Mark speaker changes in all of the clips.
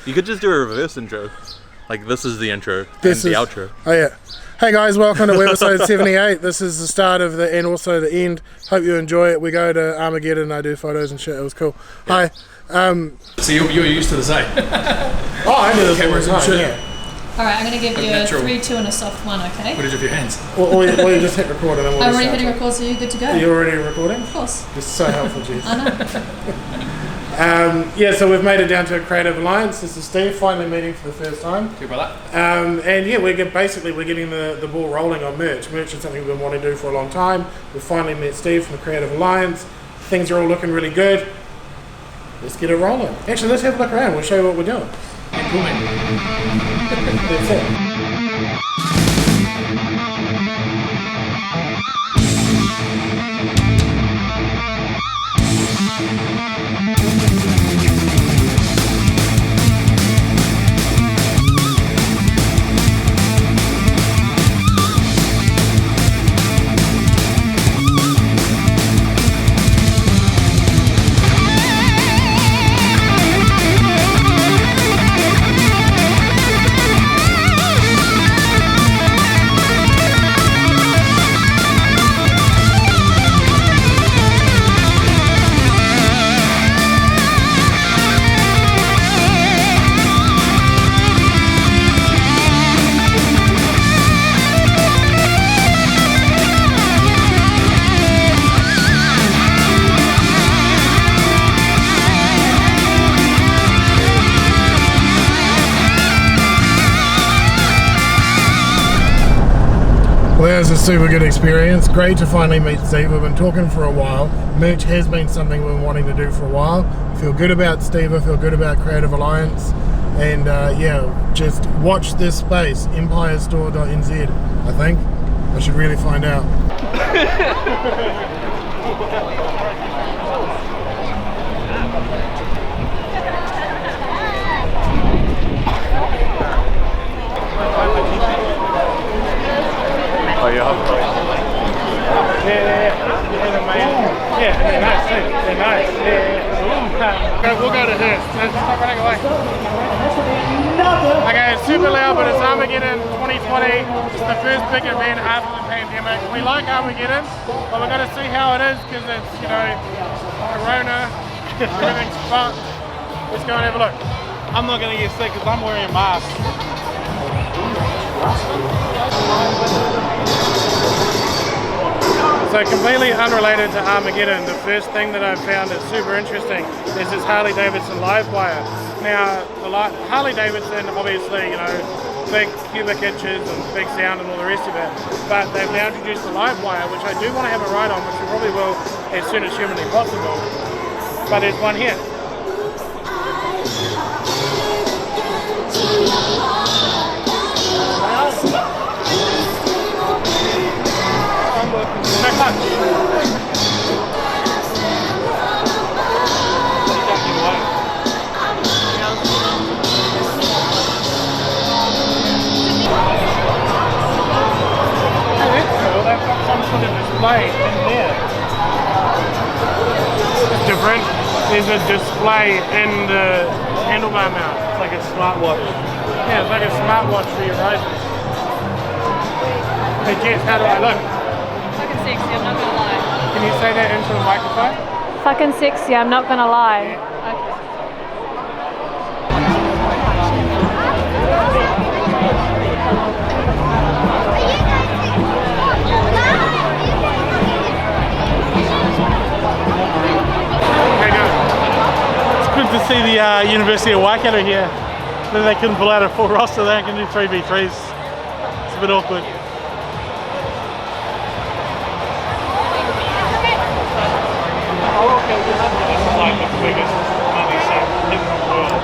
Speaker 1: You could just do a reverse intro. Like, this is the intro and the outro.
Speaker 2: Oh, yeah. Hey guys, welcome to Webisode 78. This is the start of the and also the end. Hope you enjoy it. We go to Armageddon, I do photos and shit. It was cool. Yeah. Hi.
Speaker 3: So you're used to the same.
Speaker 2: I knew the cameras and shit. Yeah.
Speaker 4: Alright, I'm going to give you a 3, 2 and a soft 1, okay?
Speaker 3: What did you do with your hands?
Speaker 2: Or you just hit record and then we'll
Speaker 4: I'm already hitting record, so you're good to go.
Speaker 2: You're already recording?
Speaker 4: Of course.
Speaker 2: This is so helpful, Jess.
Speaker 4: I know.
Speaker 2: Yeah, so we've made it down to a creative alliance. This is Steve, finally meeting for the first time.
Speaker 3: Good brother.
Speaker 2: And yeah, we're getting the ball rolling on merch. Merch is something we've been wanting to do for a long time. We've finally met Steve from the Creative Alliance. Things are all looking really good. Let's get it rolling. Actually, let's have a look around. We'll show you what we're doing.
Speaker 3: Cool, man.
Speaker 2: That's it. Well, that was a super good experience. Great to finally meet Steve. We've been talking for a while. Merch has been something we've been wanting to do for a while. I feel good about Steve. I feel good about Creative Alliance. And yeah, just watch this space, empirestore.nz, I think. I should really find out.
Speaker 1: Oh, yeah.
Speaker 2: Yeah, they're nice too. They're nice. Yeah. We'll go to her. Stop running away. Okay, it's super loud, but it's Armageddon 2020. It's the first big event after the pandemic. We like Armageddon, but we're going to see how it is because it's, you know, Corona, everything's fucked. Let's go and have a look. I'm not going to get sick because I'm wearing a mask. So completely unrelated to Armageddon, the first thing that I've found that's super interesting is this Harley Davidson live wire. Now, Harley Davidson, obviously, you know, big cubic inches and big sound and all the rest of it, but they've now introduced the live wire, which I do want to have a ride on, which we probably will as soon as humanly possible. But there's one here. No clutch. They've got some sort of display in there. It's different. There's a display in the handlebar mount. It's like a smartwatch. Yeah, it's like a smartwatch for your risers. Hey Jess, how do I look?
Speaker 4: Fucking sexy, I'm not gonna lie.
Speaker 2: Can you say that into the microphone?
Speaker 4: Fucking sexy, I'm not gonna lie.
Speaker 2: Yeah.
Speaker 5: It's good to see the University of Waikato here. Then they couldn't pull out a full roster, they can do 3v3s. It's a bit awkward.
Speaker 2: Like the biggest money set in the world.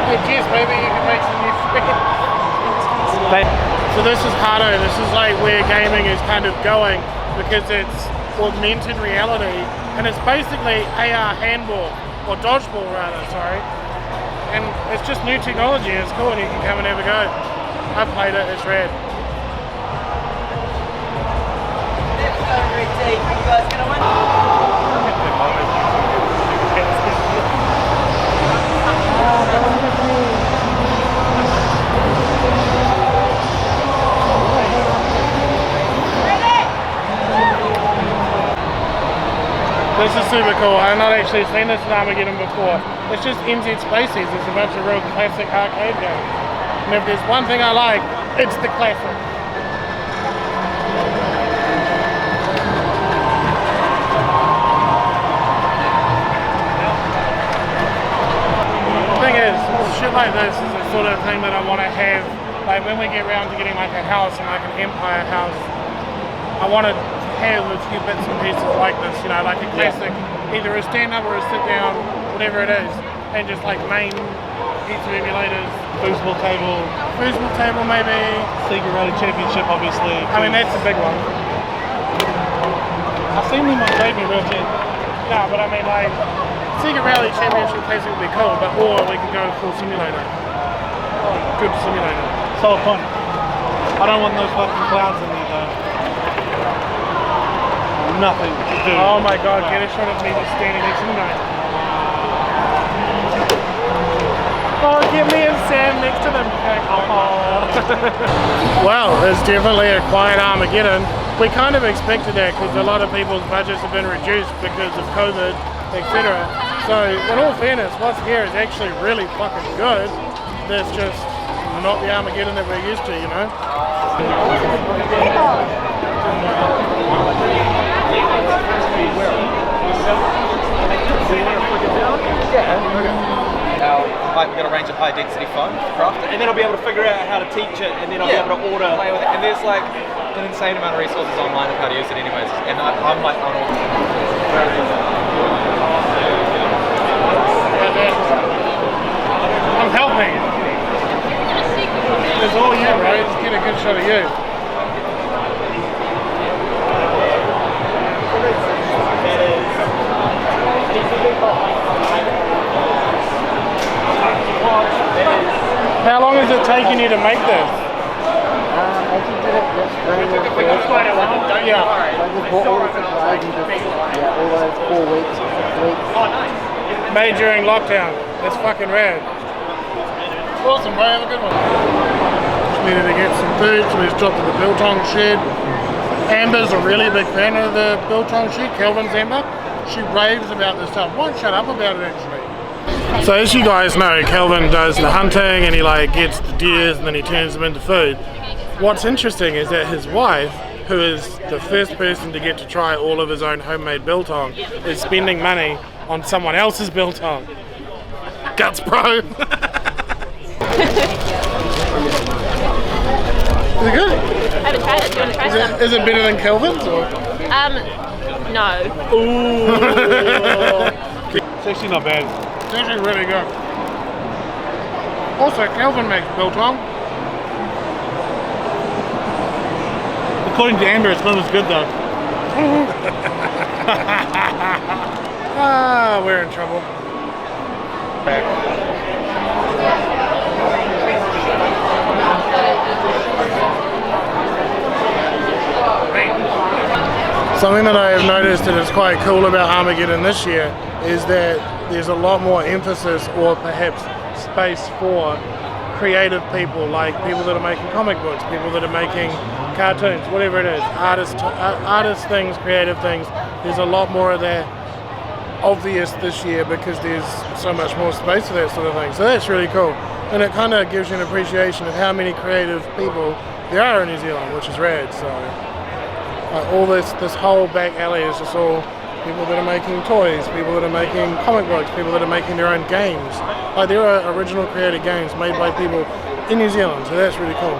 Speaker 2: Hey Jess, maybe you can make some new friends. So this is harder. This is like where gaming is kind of going because it's augmented reality and it's basically AR handball or dodgeball rather, sorry. And it's just new technology and it's cool and you can come and have a go. I've played it, it's rad.
Speaker 6: You guys gonna win?
Speaker 2: This is super cool. I've not actually seen this in Armageddon before. It's just NZ Spacies. It's a bunch of real classic arcade games. And if there's one thing I like, it's the classic. The thing is, shit like this is the sort of thing that I want to have. Like when we get around to getting like a house and like an empire house, I want to have a few bits and pieces like this, you know, like a classic, either a stand-up or a sit-down, whatever it is, and just like main pizza emulators.
Speaker 5: Foosball table.
Speaker 2: Foosball table maybe.
Speaker 5: Secret Rally Championship, obviously.
Speaker 2: I mean, that's a big one.
Speaker 5: I've seen them on Baby real cheap.
Speaker 2: No, but I mean like, Secret Rally Championship Classic would be cool, but or we could go full simulator. Good simulator.
Speaker 5: So fun. I don't want those fucking clouds in there though. Nothing to do.
Speaker 2: Oh my god, get a shot of me just standing next to the guy. Oh, get me and Sam next to them. Well, it's definitely a quiet Armageddon. We kind of expected that because a lot of people's budgets have been reduced because of COVID, etc. So, in all fairness, what's here is actually really fucking good. That's just not the Armageddon that we're used to, you know?
Speaker 6: We've got a range of high density foam to craft it.
Speaker 7: And then I'll be able to figure out how to teach it, and then I'll be able to order.
Speaker 6: Play with it. And there's like an insane amount of resources online of how to use it anyways. And I'm like on all.
Speaker 2: I'm helping. It's all you, right? Just get a good shot of you. How long is it taking you to make this?
Speaker 8: I just did it just during the first lockdown.
Speaker 2: Yeah.
Speaker 8: So I just bought all the supplies and just, all those 4 weeks, 6 weeks.
Speaker 2: Made during lockdown. That's fucking rad. Awesome, bro. Have a good one. Just needed to get some food, so we just dropped to the biltong shed. Amber's a really big fan of the biltong shed. Kelvin's Amber. She raves about this stuff. Won't shut up about it actually. So as you guys know, Kelvin does the hunting and he like gets the deers and then he turns them into food. What's interesting is that his wife, who is the first person to get to try all of his own homemade biltong, is spending money on someone else's biltong. Guts, bro! Is it good?
Speaker 9: I haven't tried it. Do you want to try some?
Speaker 2: Is it better than Kelvin's? Or?
Speaker 9: No.
Speaker 2: Ooh!
Speaker 5: It's actually not bad.
Speaker 2: It's actually really good. Also, Kelvin makes biltong.
Speaker 5: According to Amber, it's not as good though.
Speaker 2: Ah, we're in trouble. Something that I have noticed that is quite cool about Armageddon this year is that there's a lot more emphasis or perhaps space for creative people, like people that are making comic books, people that are making cartoons, whatever it is, artist things, creative things. There's a lot more of that obvious this year because there's so much more space for that sort of thing. So that's really cool. And it kind of gives you an appreciation of how many creative people there are in New Zealand, which is rad. So all this whole back alley is just all people that are making toys, people that are making comic books, people that are making their own games. Like there are original created games made by people in New Zealand, so that's really cool.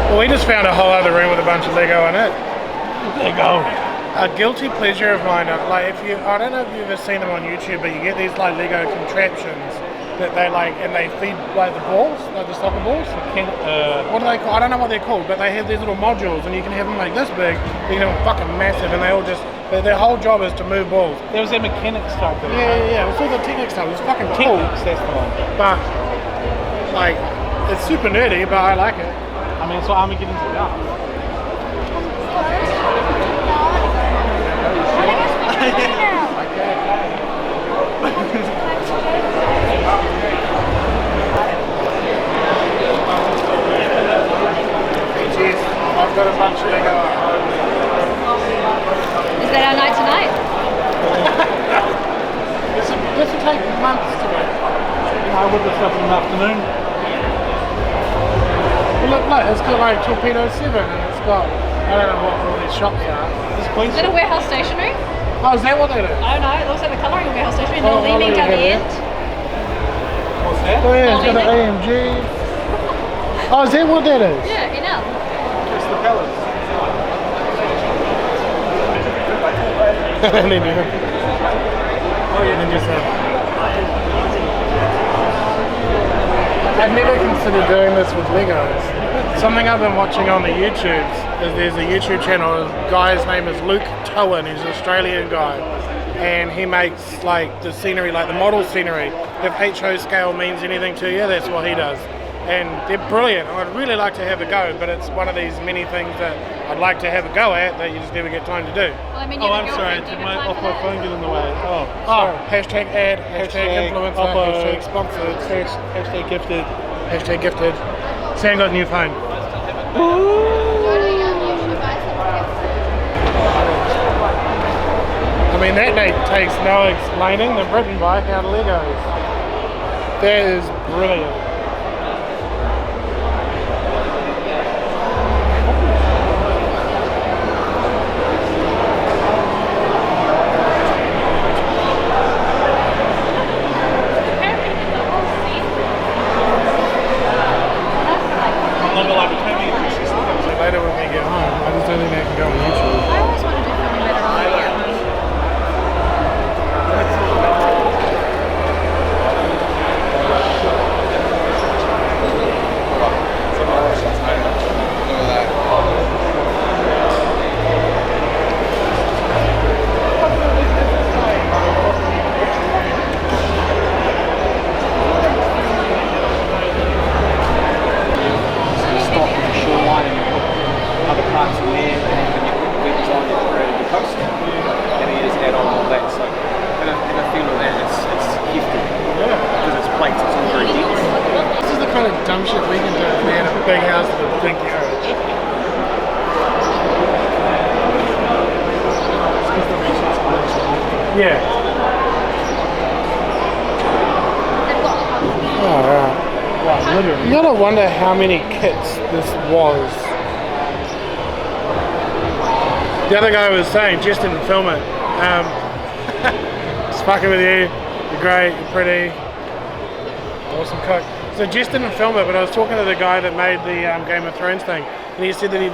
Speaker 2: Well, we just found a whole other room with a bunch of Lego in it.
Speaker 5: Lego.
Speaker 2: A guilty pleasure of mine, like I don't know if you've ever seen them on YouTube, but you get these like Lego contraptions that they like, and they feed like the balls, like the soccer balls. What are they called? I don't know what they're called, but they have these little modules, and you can have them like this big, you can have them fucking massive, and they all just, their whole job is to move balls.
Speaker 5: There was that mechanics stuff.
Speaker 2: Yeah. It was all the Technics stuff. It was fucking cool.
Speaker 5: That's the one.
Speaker 2: But like, it's super nerdy, but I like it.
Speaker 5: I mean, that's what Armageddon's about. I'll put this stuff in the afternoon.
Speaker 2: Well, look, it's got like Torpedo 7 and it's got, I don't know what all these shops are. This place.
Speaker 4: Is it a warehouse stationery?
Speaker 2: Oh, is that what that is?
Speaker 4: I don't know. It looks like the colouring of warehouse stationery. And
Speaker 2: Oh,
Speaker 4: the leaning down the
Speaker 2: yeah.
Speaker 4: end.
Speaker 2: What's that? Oh yeah, it's got an AMG. Oh, is that what that is?
Speaker 4: Yeah, enough.
Speaker 2: It's the pellets. And then just I've never considered doing this with Legos. Something I've been watching on the YouTubes is there's a YouTube channel, the guy's name is Luke Towan, he's an Australian guy. And he makes like the scenery, like the model scenery. If HO scale means anything to you, that's what he does. And they're brilliant. I'd really like to have a go, but it's one of these many things that I'd like to have a go at that you just never get time to do.
Speaker 4: Well, I mean,
Speaker 5: Oh, I'm sorry. Did my Oppo phone get in the way? Oh,
Speaker 2: Hashtag ad, hashtag influencer,
Speaker 5: Oppo,
Speaker 2: hashtag sponsored,
Speaker 5: hashtag gifted.
Speaker 2: hashtag gifted. Sam got a new phone. I mean, that date takes no explaining. They're written by How to Legos. That is brilliant. Later when we get home, I just don't think that can go on YouTube.
Speaker 4: I always want to do filming later on. Dumb shit we can do if we had a big house with a big garage. Yeah. Oh, right. Wow, literally. You gotta wonder how many kits this was. The other guy was saying, just didn't film it. Just fucking with you. You're great, you're pretty. Awesome cook. So Jess didn't film it, but I was talking to the guy that made the Game of Thrones thing, and he said that he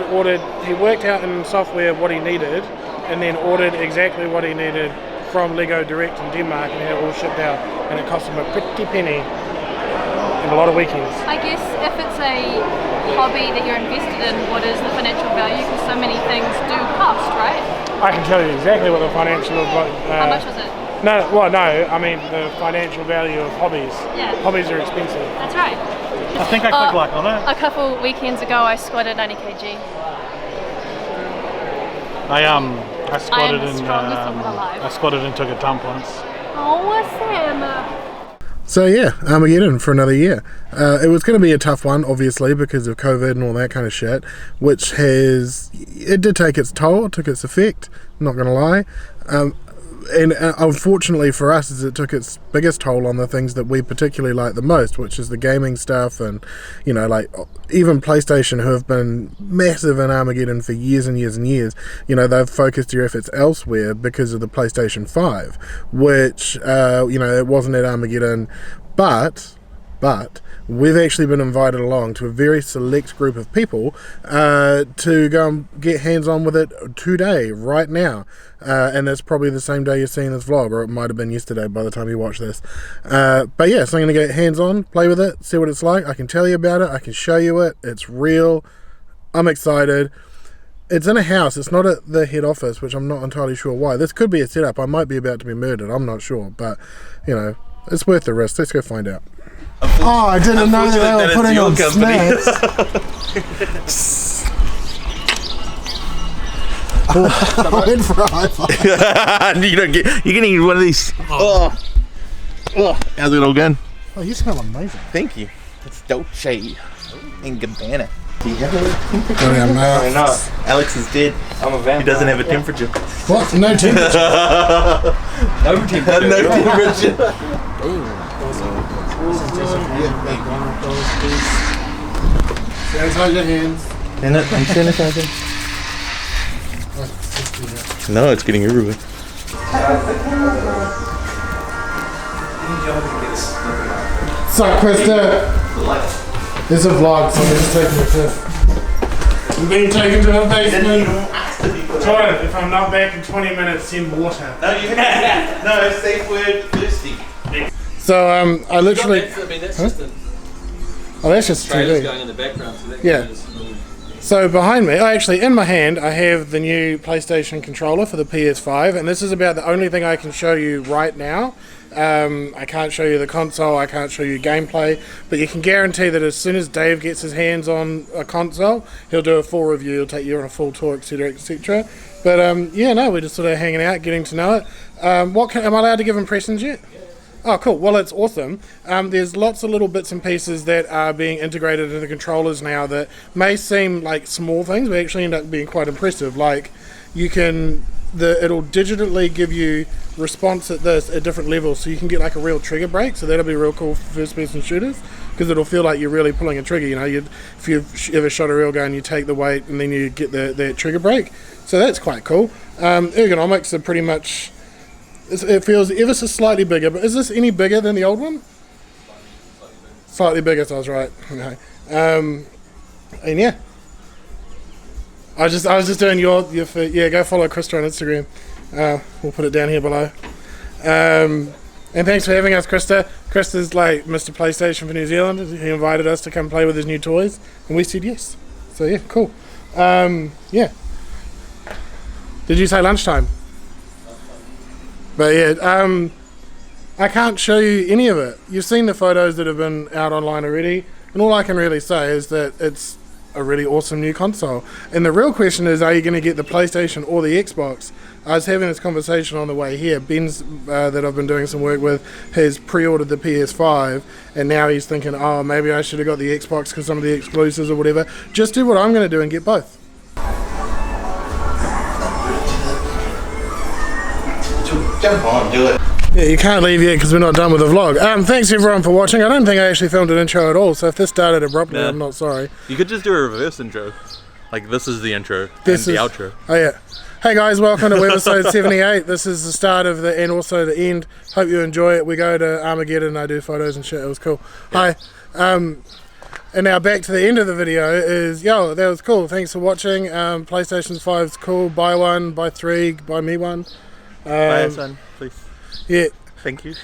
Speaker 4: worked out in software what he needed, and then ordered exactly what he needed from Lego Direct in Denmark, and had it all shipped out, and it cost him a pretty penny and a lot of weekends. I guess if it's a hobby that you're invested in, what is the financial value? Because so many things do cost, right?
Speaker 2: I can tell you exactly what the financial...
Speaker 4: How much was it?
Speaker 2: No, well, no, I mean the financial value of hobbies.
Speaker 4: Yeah.
Speaker 2: Hobbies are expensive.
Speaker 4: That's right.
Speaker 5: I think I clicked like on it.
Speaker 4: A couple weekends ago, I squatted 90 kg.
Speaker 5: I squatted
Speaker 4: the strongest woman alive.
Speaker 5: I squatted and took a dump once.
Speaker 4: Oh, Sam.
Speaker 2: So yeah, Armageddon for another year. It was going to be a tough one, obviously, because of COVID and all that kind of shit, which it did take its toll, it took its effect, I'm not going to lie. And unfortunately for us, is it took its biggest toll on the things that we particularly like the most, which is the gaming stuff, and you know, like even PlayStation, who have been massive in Armageddon for years and years and years, you know, they've focused their efforts elsewhere because of the PlayStation 5, which you know, it wasn't at Armageddon, but we've actually been invited along to a very select group of people to go and get hands-on with it today, right now. And it's probably the same day you're seeing this vlog, or it might have been yesterday by the time you watch this. But yeah, so I'm going to get hands-on, play with it, see what it's like. I can tell you about it, I can show you it, it's real, I'm excited. It's in a house, it's not at the head office, which I'm not entirely sure why. This could be a setup, I might be about to be murdered, I'm not sure, but you know, it's worth the risk. Let's go find out. Oh, I didn't know that they were putting on snacks. I went for a high five.
Speaker 1: You can eat one of these. Oh. How's it all going?
Speaker 2: Oh, you smell amazing.
Speaker 1: Thank you. It's Dolce and Gabbana. Do you have Alex is dead.
Speaker 7: I'm a vampire.
Speaker 1: He doesn't have a temperature.
Speaker 2: What? No temperature.
Speaker 7: No temperature.
Speaker 1: No temperature.
Speaker 4: Sanitize your hands.
Speaker 1: And I'm sanitizing. No, it's getting everywhere.
Speaker 4: What's up, Krista? This is a vlog, so I'm just taking a piss. I'm being taken to a basement. Jordan, if I'm not back in 20 minutes, send water.
Speaker 1: No, you have no, safe word, thirsty.
Speaker 4: So, I literally...
Speaker 6: I mean, that's just the
Speaker 4: Oh, that's just
Speaker 6: trailers
Speaker 4: TV.
Speaker 6: going in the background. So that
Speaker 4: Yeah.
Speaker 6: kind of
Speaker 4: So behind me, actually in my hand, I have the new PlayStation controller for the PS5, and this is about the only thing I can show you right now. I can't show you the console, I can't show you gameplay, but you can guarantee that as soon as Dave gets his hands on a console, he'll do a full review, he'll take you on a full tour, etc, etc. But yeah, no, we're just sort of hanging out, getting to know it. Am I allowed to give impressions yet? Oh, cool. Well, it's awesome. There's lots of little bits and pieces that are being integrated into the controllers now that may seem like small things, but actually end up being quite impressive. Like, you can... it'll digitally give you response at different levels, so you can get like a real trigger break. So that'll be real cool for first-person shooters, because it'll feel like you're really pulling a trigger. You know, if you've ever shot a real gun, you take the weight and then you get that trigger break. So that's quite cool. Ergonomics are pretty much... It feels ever so slightly bigger, but is this any bigger than the old one? Slightly bigger, so I was right. Okay. And yeah, I was just doing your yeah. Go follow Krista on Instagram. We'll put it down here below. And thanks for having us, Krista. Krista's like Mr. PlayStation for New Zealand. He invited us to come play with his new toys, and we said yes. So yeah, cool. Yeah. Did you say lunchtime? But yeah, I can't show you any of it. You've seen the photos that have been out online already, and all I can really say is that it's a really awesome new console. And the real question is, are you going to get the PlayStation or the Xbox? I was having this conversation on the way here. Ben's, that I've been doing some work with, has pre-ordered the PS5, and now he's thinking, oh, maybe I should have got the Xbox because some of the exclusives or whatever. Just do what I'm going to do and get both.
Speaker 1: Jump on, do it.
Speaker 4: Yeah, you can't leave yet because we're not done with the vlog. Thanks everyone for watching. I don't think I actually filmed an intro at all, so if this started abruptly, I'm not sorry.
Speaker 1: You could just do a reverse intro. Like, this is the intro and the outro.
Speaker 4: Oh yeah. Hey guys, welcome to Webisode 78. This is the start of the and also the end. Hope you enjoy it. We go to Armageddon and I do photos and shit. It was cool. Yeah. Hi. And now back to the end of the video is, yo, that was cool. Thanks for watching. PlayStation 5's cool. Buy one, buy three, buy me one.
Speaker 1: Buy us one, please.
Speaker 4: Yeah.
Speaker 1: Thank you.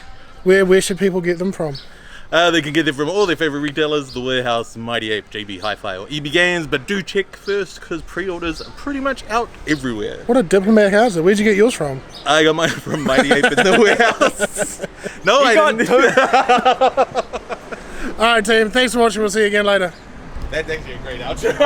Speaker 4: Where should people get them from?
Speaker 1: They can get them from all their favourite retailers, The Warehouse, Mighty Ape, JB Hi-Fi or EB Games, but do check first because pre-orders are pretty much out everywhere.
Speaker 4: What a diplomatic answer. Where'd you get yours from?
Speaker 1: I got mine from Mighty Ape in The Warehouse. No, I didn't.
Speaker 4: Alright team, thanks for watching. We'll see you again later.
Speaker 1: That's actually a great outro.